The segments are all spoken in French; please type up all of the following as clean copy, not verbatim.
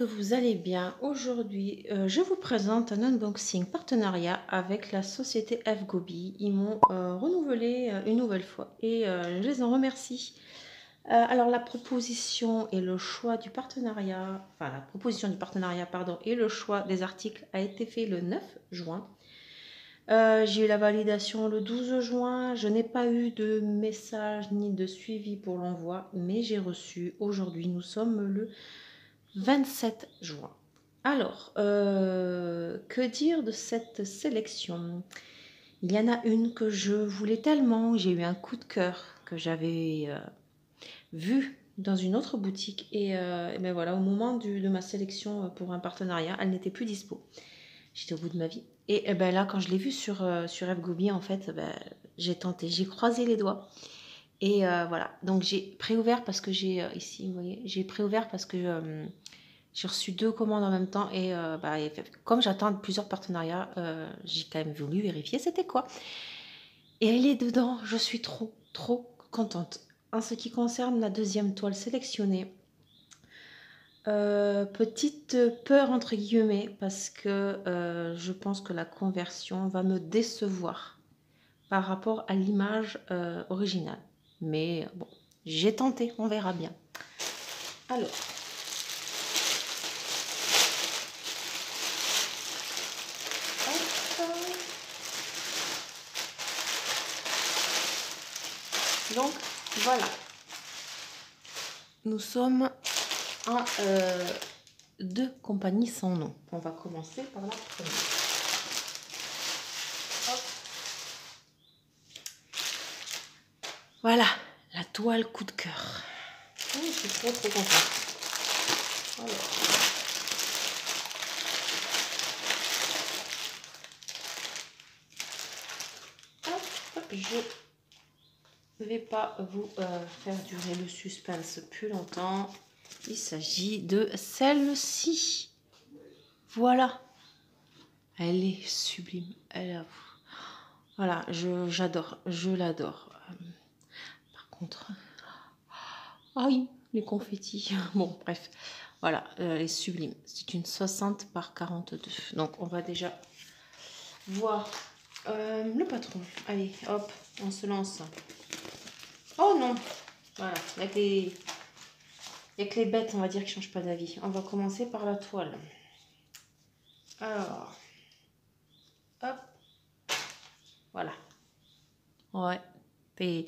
que vous allez bien. Aujourd'hui, je vous présente un unboxing partenariat avec la société FGobi. Ils m'ont renouvelé une nouvelle fois et je les en remercie. Alors la proposition et le choix du partenariat, enfin la proposition du partenariat, pardon, et le choix des articles a été fait le 9 juin. J'ai eu la validation le 12 juin. Je n'ai pas eu de message ni de suivi pour l'envoi, mais j'ai reçu aujourd'hui. Nous sommes le 27 juin. Alors, que dire de cette sélection? Il y en a une que je voulais tellement, j'ai eu un coup de cœur que j'avais vu dans une autre boutique et ben voilà, au moment de ma sélection pour un partenariat, elle n'était plus dispo. J'étais au bout de ma vie. Et ben là, quand je l'ai vue sur FGobi, en fait, ben, j'ai tenté, j'ai croisé les doigts. Et voilà, donc j'ai préouvert parce que j'ai ici, vous voyez, j'ai préouvert parce que j'ai reçu 2 commandes en même temps et bah, comme j'attends plusieurs partenariats, j'ai quand même voulu vérifier c'était quoi. Et elle est dedans, je suis trop contente. En ce qui concerne la deuxième toile sélectionnée, petite peur entre guillemets parce que je pense que la conversion va me décevoir par rapport à l'image originale. Mais bon, j'ai tenté, on verra bien. Alors, donc voilà, nous sommes en 2 compagnies sans nom. On va commencer par la première. Hop. Voilà, la toile coup de cœur. Oh, je suis trop contente. Alors. Hop, je ne vais pas vous faire durer le suspense plus longtemps. Il s'agit de celle-ci. Voilà. Elle est sublime. Elle est... Voilà, j'adore. Je l'adore. Par contre... Aïe, les confettis. Bon, bref. Voilà, elle est sublime. C'est une 60 par 42. Donc, on va déjà voir le patron. Allez, hop, on se lance. Oh non. Voilà, il n'y a que les bêtes, on va dire, qui ne changent pas d'avis. On va commencer par la toile. Alors, hop. Voilà. Ouais. Et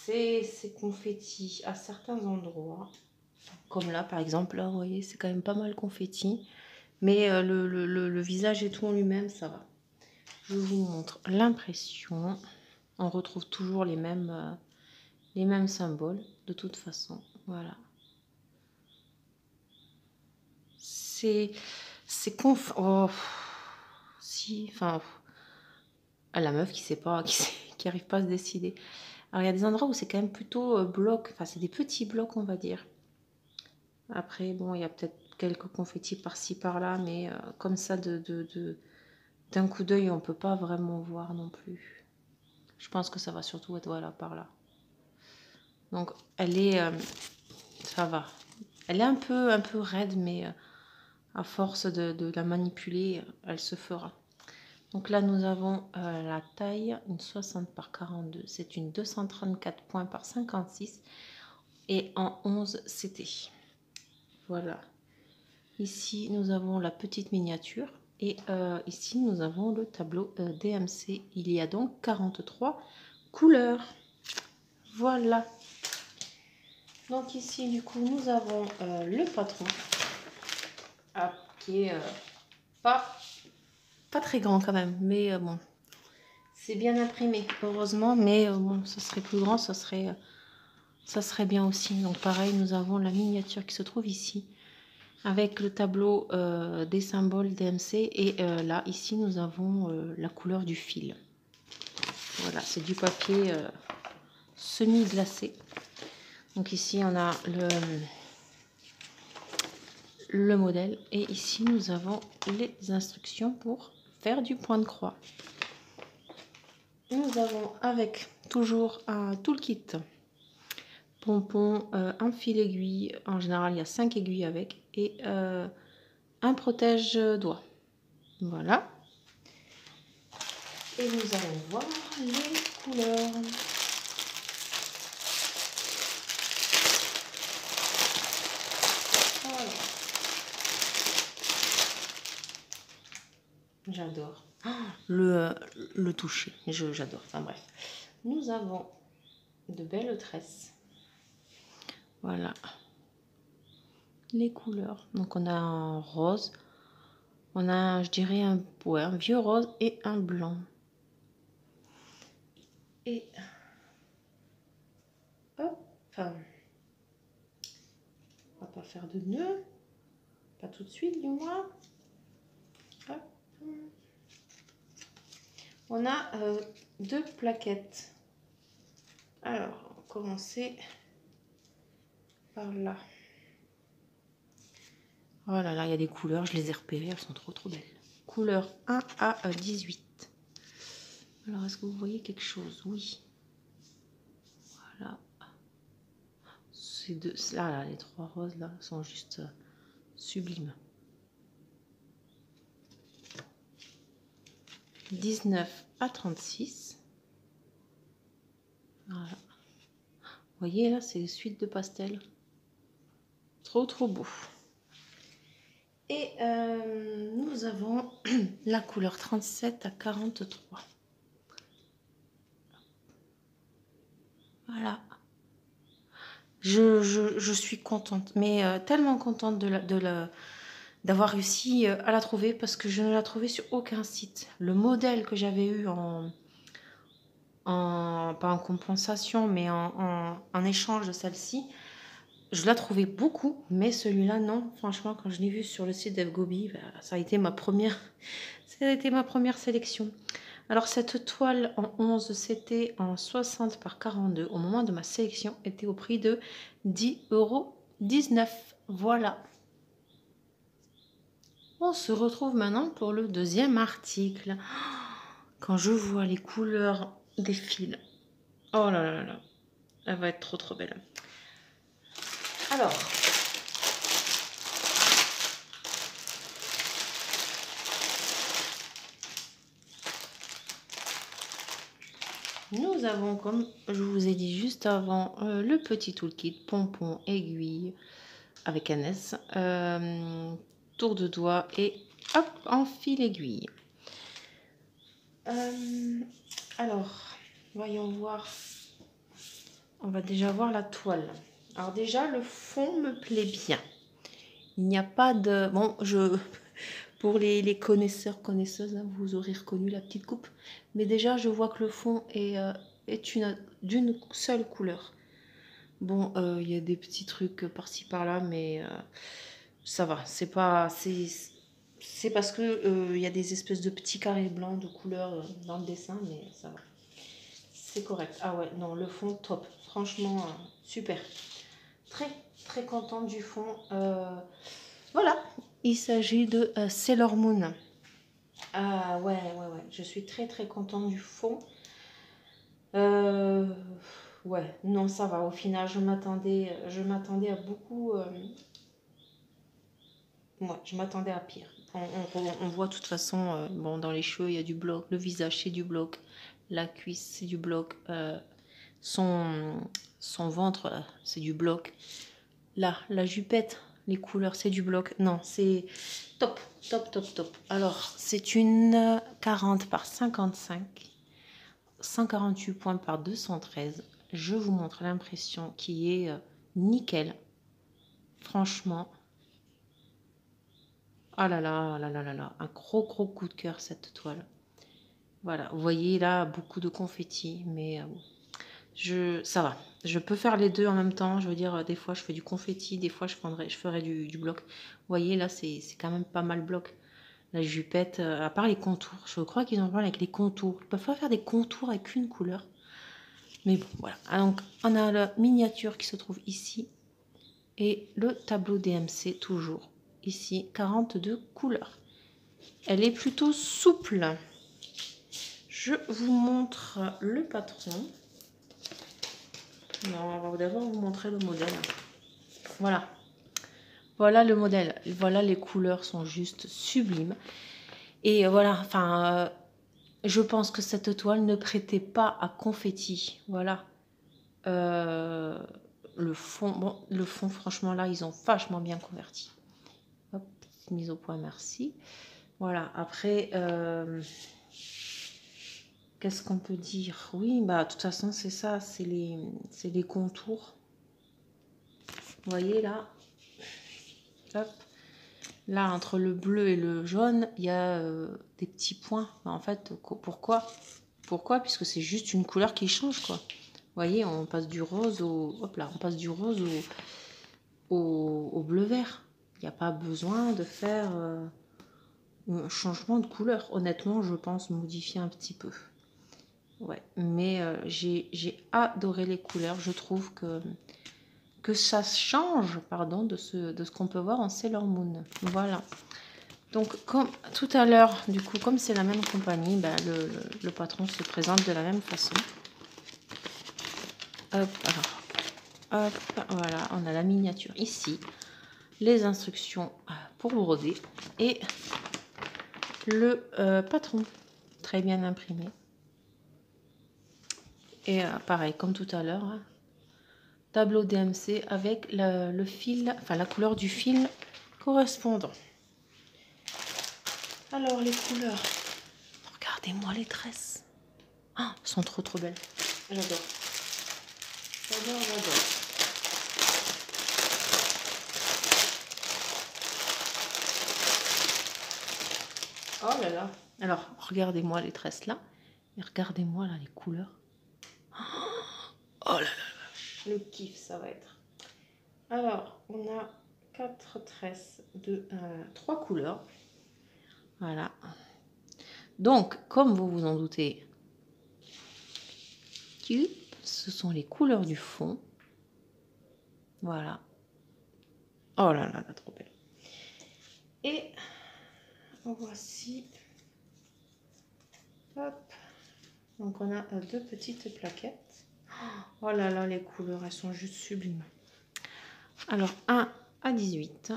c'est confetti à certains endroits. Comme là, par exemple, là, vous voyez, c'est quand même pas mal confetti. Mais le visage et tout en lui-même, ça va. Je vous montre l'impression. On retrouve toujours les mêmes symboles, de toute façon. Voilà. C'est conf... Oh, si, enfin... La meuf qui sait pas, qui arrive pas à se décider. Alors, il y a des endroits où c'est quand même plutôt bloc. Enfin, c'est des petits blocs, on va dire. Après, bon, il y a peut-être quelques confettis par-ci, par-là, mais comme ça, d'un coup d'œil, on peut pas vraiment voir non plus. Je pense que ça va surtout être, voilà, par là. Donc, elle est... ça va. Elle est un peu raide, mais à force de la manipuler, elle se fera. Donc là, nous avons la taille, une 60 par 42. C'est une 234 points par 56 et en 11 CT. Voilà. Ici, nous avons la petite miniature et ici, nous avons le tableau DMC. Il y a donc 43 couleurs. Voilà. Donc ici, du coup, nous avons le patron qui est pas très grand quand même, mais bon, c'est bien imprimé, heureusement, mais bon, ça serait plus grand, ça serait bien aussi. Donc pareil, nous avons la miniature qui se trouve ici, avec le tableau des symboles DMC, et là, ici, nous avons la couleur du fil. Voilà, c'est du papier semi-glacé. Donc ici, on a le modèle, et ici, nous avons les instructions pour faire du point de croix. Nous avons avec toujours un toolkit pompon, un fil aiguille. En général, il y a 5 aiguilles avec. Et un protège-doigt. Voilà. Et nous allons voir les couleurs. Voilà. J'adore. Le toucher. J'adore. Enfin bref. Nous avons de belles tresses. Voilà. Les couleurs. Donc on a un rose. On a, je dirais, un vieux rose et un blanc. Et hop, enfin, on va pas faire de nœud, pas tout de suite du moins. Hop. On a 2 plaquettes. Alors, on va commencer par là. Oh là là, il y a des couleurs, je les ai repérées, elles sont trop belles. Couleur 1 à 18. Alors, est-ce que vous voyez quelque chose? Oui. Voilà. Ces deux, là, les 3 roses là sont juste sublimes. 19 à 36. Voilà. Vous voyez là, c'est une suite de pastels. Trop beau. Et nous avons la couleur 37 à 43. Voilà. Je suis contente, mais tellement contente d'avoir réussi à la trouver parce que je ne la trouvais sur aucun site. Le modèle que j'avais eu pas en compensation, mais en échange de celle-ci, je la trouvais beaucoup, mais celui-là, non. Franchement, quand je l'ai vu sur le site d'FGobi, bah, ça a été ma première sélection. Alors, cette toile en 11, c'était en 60 par 42. Au moment de ma sélection, était au prix de 10,19 €. Voilà. On se retrouve maintenant pour le deuxième article. Quand je vois les couleurs des fils, oh là là là, elle va être trop belle. Alors, nous avons, comme je vous ai dit juste avant, le petit toolkit pompon, aiguille avec un S, tour de doigt et hop, en fil aiguille. Alors, voyons voir. On va déjà voir la toile. Alors déjà, le fond me plaît bien. Il n'y a pas de... Bon, pour les connaisseurs, connaisseuses, hein, vous aurez reconnu la petite coupe. Mais déjà, je vois que le fond est d'une seule couleur. Bon, il y a des petits trucs par-ci par-là, mais ça va. C'est pas... C'est parce que il y a des espèces de petits carrés blancs de couleur dans le dessin, mais ça va. C'est correct. Ah ouais, non, le fond, top. Franchement, super. Très contente du fond. Voilà, il s'agit de Sailor Moon. Ah ouais, je suis très contente du fond. Ouais, non, ça va. Au final, je m'attendais à beaucoup. Ouais, je m'attendais à pire. On voit de toute façon, bon, dans les cheveux, il y a du bloc. Le visage, c'est du bloc. La cuisse, c'est du bloc. Son ventre, c'est du bloc. Là, la jupette, les couleurs, c'est du bloc. Non, c'est top. Alors, c'est une 40 par 55, 148 points par 213. Je vous montre l'impression qui est nickel. Franchement. Ah là là, un gros coup de cœur cette toile. Voilà, vous voyez là, beaucoup de confetti, mais ça va. Je peux faire les deux en même temps. Je veux dire, des fois je fais du confetti, des fois je ferai du bloc. Vous voyez là, c'est quand même pas mal bloc. La jupette, à part les contours, je crois qu'ils en parlent avec les contours. Ils peuvent pas faire des contours avec une couleur. Mais bon, voilà. Donc on a la miniature qui se trouve ici et le tableau DMC toujours ici, 42 couleurs. Elle est plutôt souple. Je vous montre le patron. Non, on va d'abord vous montrer le modèle. Voilà. Voilà le modèle. Voilà, les couleurs sont juste sublimes. Et voilà, enfin, je pense que cette toile ne prêtait pas à confetti. Voilà. Le fond, bon, le fond, franchement, là, ils ont vachement bien converti. Hop, mise au point, merci. Voilà, après, qu'est-ce qu'on peut dire? Oui, bah, de toute façon, c'est ça, c'est les contours. Vous voyez, là, hop. Là, entre le bleu et le jaune, il y a des petits points. En fait, pourquoi? Pourquoi? Puisque c'est juste une couleur qui change, quoi. Vous voyez, on passe du rose au... Hop là, on passe du rose au bleu-vert. Il n'y a pas besoin de faire un changement de couleur. Honnêtement, je pense modifier un petit peu. Ouais, mais j'ai adoré les couleurs. Je trouve que ça change, pardon, de ce qu'on peut voir en Sailor Moon. Voilà. Donc, comme tout à l'heure, du coup, comme c'est la même compagnie, ben, le patron se présente de la même façon. Hop, alors, hop, voilà, on a la miniature ici, les instructions pour broder et le patron, très bien imprimé. Et pareil, comme tout à l'heure, hein, tableau DMC avec le fil, enfin la couleur du fil correspondant. Alors, les couleurs, regardez-moi les tresses. Ah, elles sont trop belles. J'adore. J'adore, j'adore. Oh là là. Alors, regardez-moi les tresses là. Et regardez-moi là les couleurs. Oh là là là. Le kiff, ça va être. Alors, on a 4 tresses de 3 couleurs. Voilà. Donc, comme vous vous en doutez, ce sont les couleurs du fond. Voilà. Oh là là, trop belle. Et voici. Hop. Donc, on a 2 petites plaquettes. Oh là là, les couleurs, elles sont juste sublimes. Alors, 1 à 18.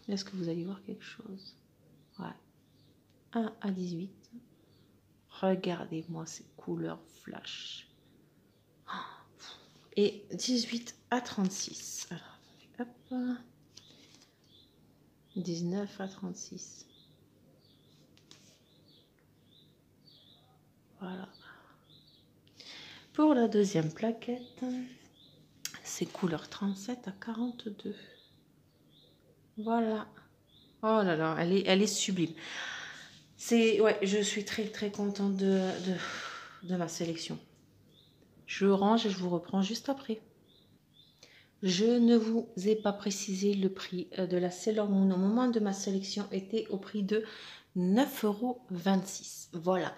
Est-ce que vous allez voir quelque chose? Ouais. 1 à 18. Regardez-moi ces couleurs flash. Et 18 à 36. Alors, hop. 19 à 36. Voilà. Pour la deuxième plaquette, c'est couleur 37 à 42. Voilà. Oh là là, elle est sublime. Ouais, je suis très contente de ma sélection. Je range et je vous reprends juste après. Je ne vous ai pas précisé le prix de la Sailor Moon. Au moment de ma sélection était au prix de 9,26 €. Voilà.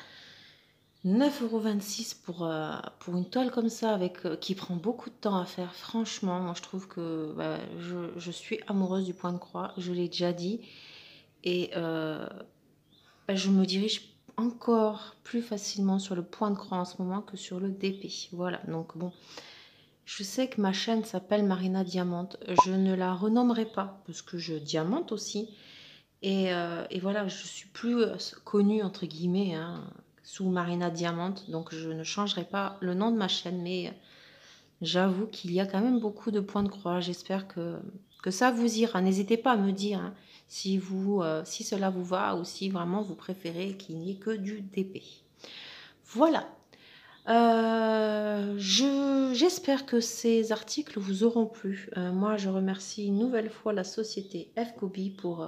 9,26 € pour une toile comme ça qui prend beaucoup de temps à faire. Franchement, moi je trouve que je suis amoureuse du point de croix. Je l'ai déjà dit. Et je me dirige encore plus facilement sur le point de croix en ce moment que sur le DP. Voilà, donc bon, je sais que ma chaîne s'appelle Marina Diamante. Je ne la renommerai pas parce que je diamante aussi. Et voilà, je suis plus connue entre guillemets hein, sous Marina Diamante. Donc je ne changerai pas le nom de ma chaîne. Mais j'avoue qu'il y a quand même beaucoup de points de croix. J'espère que ça vous ira. N'hésitez pas à me dire hein, si cela vous va ou si vraiment vous préférez qu'il n'y ait que du DP. Voilà. J'espère que ces articles vous auront plu. Moi, je remercie une nouvelle fois la société FGobi pour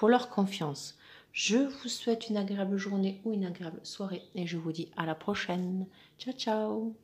leur confiance. Je vous souhaite une agréable journée ou une agréable soirée et je vous dis à la prochaine. Ciao, ciao!